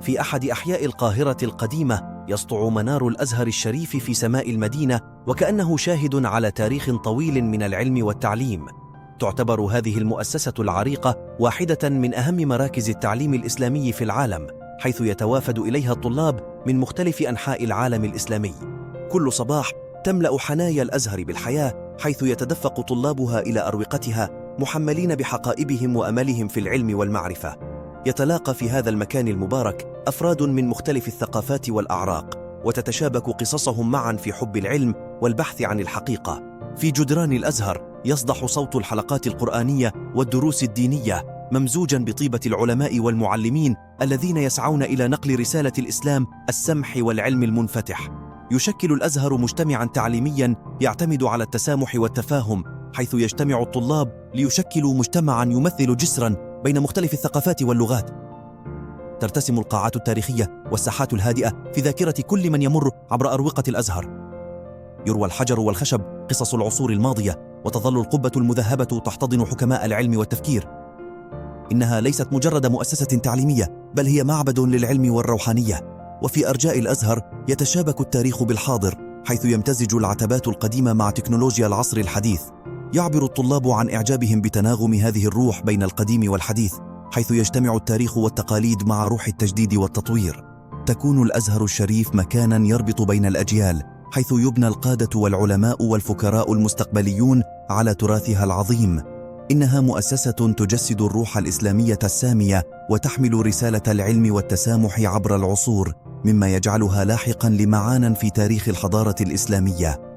في أحد أحياء القاهرة القديمة يسطع منار الأزهر الشريف في سماء المدينة، وكأنه شاهد على تاريخ طويل من العلم والتعليم. تعتبر هذه المؤسسة العريقة واحدة من أهم مراكز التعليم الإسلامي في العالم، حيث يتوافد إليها الطلاب من مختلف أنحاء العالم الإسلامي. كل صباح تملأ حنايا الأزهر بالحياة، حيث يتدفق طلابها إلى أروقتها محملين بحقائبهم وأملهم في العلم والمعرفة. يتلاقى في هذا المكان المبارك أفراد من مختلف الثقافات والأعراق، وتتشابك قصصهم معا في حب العلم والبحث عن الحقيقة. في جدران الأزهر يصدح صوت الحلقات القرآنية والدروس الدينية، ممزوجا بطيبة العلماء والمعلمين الذين يسعون إلى نقل رسالة الإسلام السمح والعلم المنفتح. يشكل الأزهر مجتمعا تعليميا يعتمد على التسامح والتفاهم، حيث يجتمع الطلاب ليشكلوا مجتمعا يمثل جسرا بين مختلف الثقافات واللغات. ترتسم القاعات التاريخية والساحات الهادئة في ذاكرة كل من يمر عبر أروقة الأزهر. يروى الحجر والخشب قصص العصور الماضية، وتظل القبة المذهبة تحتضن حكماء العلم والتفكير. إنها ليست مجرد مؤسسة تعليمية، بل هي معبد للعلم والروحانية. وفي أرجاء الأزهر يتشابك التاريخ بالحاضر، حيث يمتزج العتبات القديمة مع تكنولوجيا العصر الحديث. يعبر الطلاب عن إعجابهم بتناغم هذه الروح بين القديم والحديث، حيث يجتمع التاريخ والتقاليد مع روح التجديد والتطوير. تكون الأزهر الشريف مكاناً يربط بين الأجيال، حيث يبنى القادة والعلماء والفكراء المستقبليون على تراثها العظيم. إنها مؤسسة تجسد الروح الإسلامية السامية، وتحمل رسالة العلم والتسامح عبر العصور، مما يجعلها لاحقاً لمعاناً في تاريخ الحضارة الإسلامية.